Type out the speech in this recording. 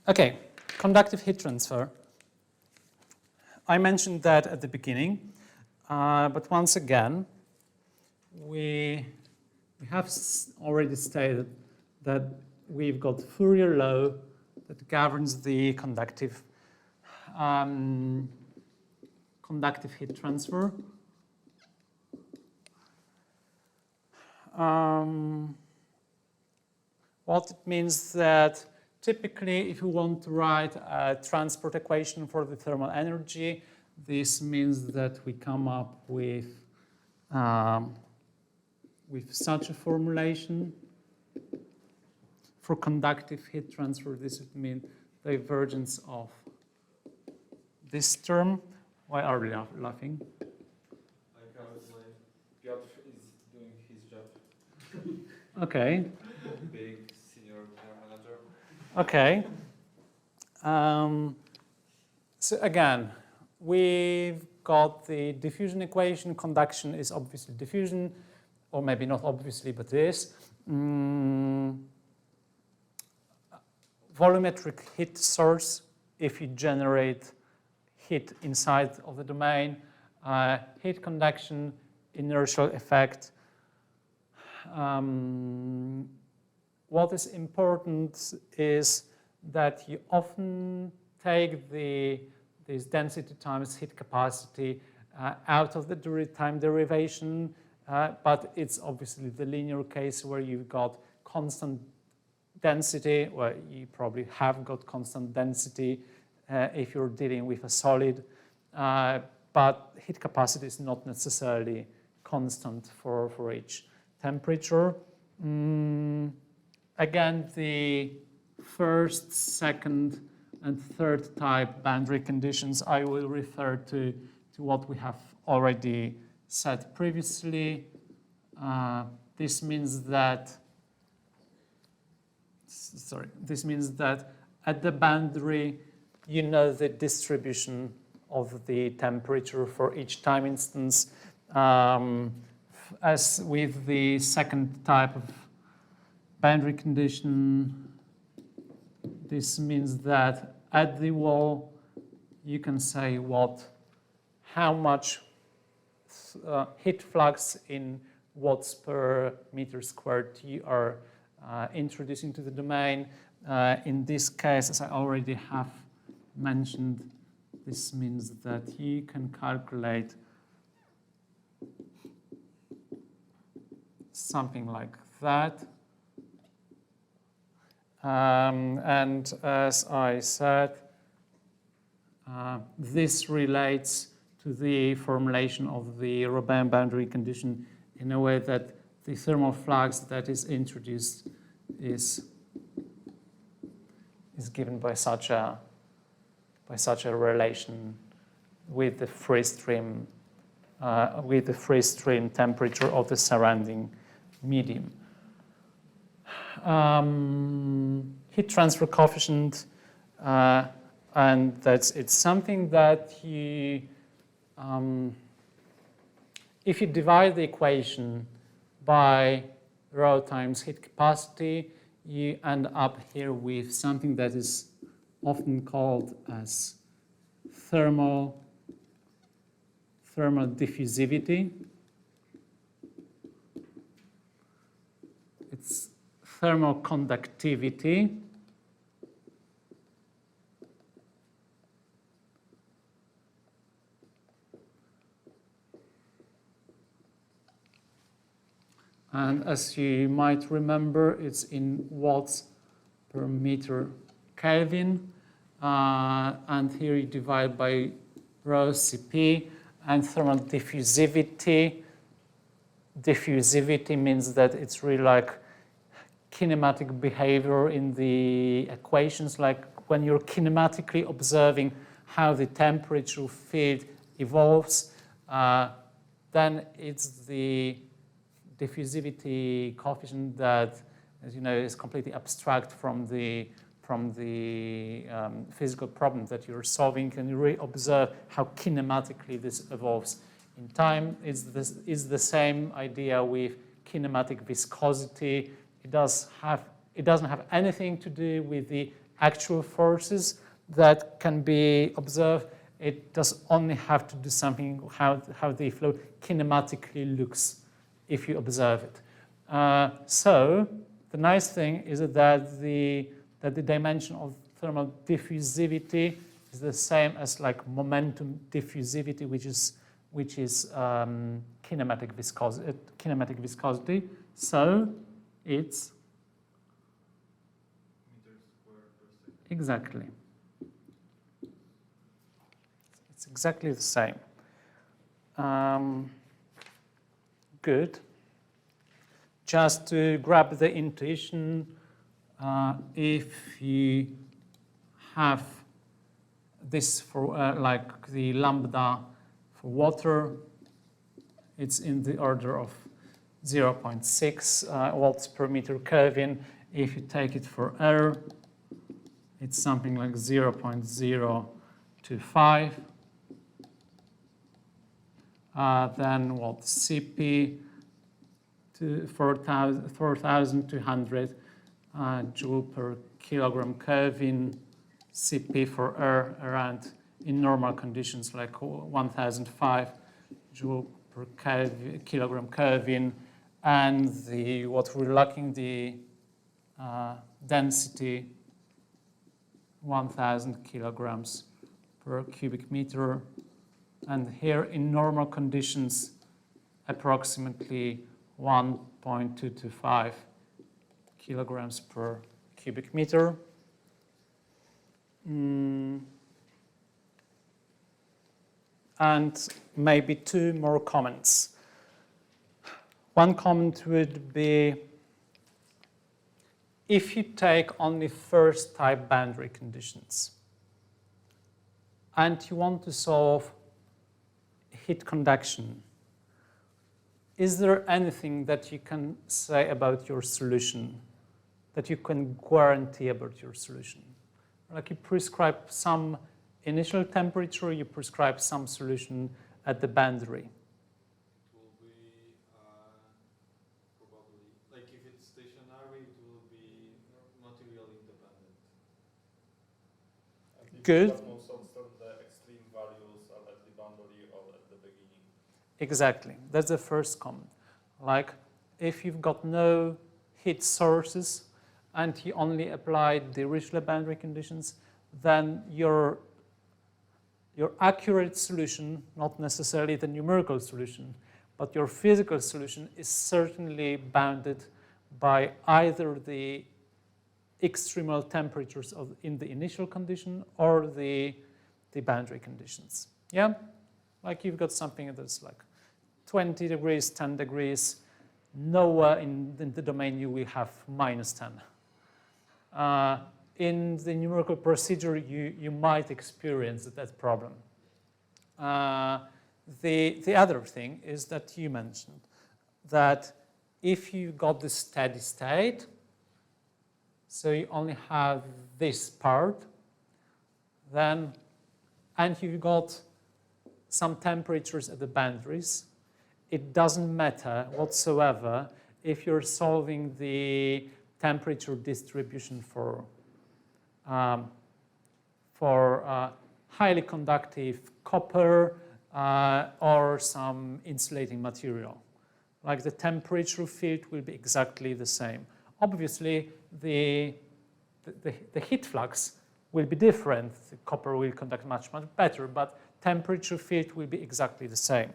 Okay, conductive heat transfer. I mentioned that at the beginning, but once again, we have already stated that we've got Fourier law that governs the conductive heat transfer. What it means that typically, if you want to write a transport equation for the thermal energy, this means that we come up with such a formulation. For conductive heat transfer, this would mean divergence of this term. Why are we laughing? Because Piotr is doing his job. Okay. Being senior manager. Okay. So again, we've got the diffusion equation. Conduction is obviously diffusion, or maybe not obviously, but it is. Volumetric heat source, if you generate heat inside of the domain, heat conduction, inertial effect. What is important is that you often take this density times heat capacity out of the time derivation, but it's obviously the linear case where you've got constant density, well, you probably have got constant density if you're dealing with a solid, but heat capacity is not necessarily constant for each temperature. Again, the first, second, and third type boundary conditions, I will refer to what we have already said previously. This means that at the boundary, you know the distribution of the temperature for each time instance. As with the second type of boundary condition, this means that at the wall, you can say how much heat flux in watts per meter squared you are introducing to the domain. In this case, as I already have mentioned, this means that you can calculate something like that. And as I said, this relates to the formulation of the Robin boundary condition in a way that the thermal flux that is introduced is given by such a relation with the free stream temperature of the surrounding medium. Heat transfer coefficient, and it's something that you, if you divide the equation by rho times heat capacity, you end up here with something that is often called as thermal diffusivity. It's thermal conductivity. And as you might remember, it's in watts per meter Kelvin. And here you divide by rho Cp. And thermal diffusivity. Diffusivity means that it's really like kinematic behavior in the equations, like when you're kinematically observing how the temperature field evolves, then it's the diffusivity coefficient that, as you know, is completely abstract from the physical problem that you're solving, and you really observe how kinematically this evolves in time. It's the same idea with kinematic viscosity. It doesn't have anything to do with the actual forces that can be observed. It does only have to do something how the flow kinematically looks if you observe it. So the nice thing is that the dimension of thermal diffusivity is the same as like momentum diffusivity, which is kinematic viscosity. So it's Meters squared per second. exactly. It's exactly the same. Good. Just to grab the intuition, if you have this for like the lambda for water, it's in the order of 0.6 volts per meter Kelvin. If you take it for air, it's something like 0.025. Then what? Cp to 4,200 joule per kilogram Kelvin. Cp for air around in normal conditions like 1,005 joule per kilogram Kelvin, and what we're lacking the density 1,000 kilograms per cubic meter, and here in normal conditions approximately 1.225 kilograms per cubic meter. And maybe two more comments. One comment would be, if you take only first type boundary conditions and you want to solve heat conduction, is there anything that you can say about your solution, that you can guarantee about your solution? Like you prescribe some initial temperature, you prescribe some solution at the boundary. It will be probably, like if it's stationary, it will be material independent. Good. Most of the extreme values are at the boundary or at the beginning. Exactly. That's the first comment. Like if you've got no heat sources and you only apply the Richelieu boundary conditions, then your accurate solution, not necessarily the numerical solution, but your physical solution is certainly bounded by either the extremal temperatures in the initial condition or the boundary conditions. Yeah? Like you've got something that's like 20 degrees, 10 degrees. Nowhere in the domain you will have minus 10. In the numerical procedure, you might experience that problem. The other thing is that you mentioned that if you got the steady state, so you only have this part, then, and you've got some temperatures at the boundaries, it doesn't matter whatsoever if you're solving the temperature distribution for highly conductive copper or some insulating material. Like the temperature field will be exactly the same. Obviously, the heat flux will be different. The copper will conduct much, much better, but temperature field will be exactly the same.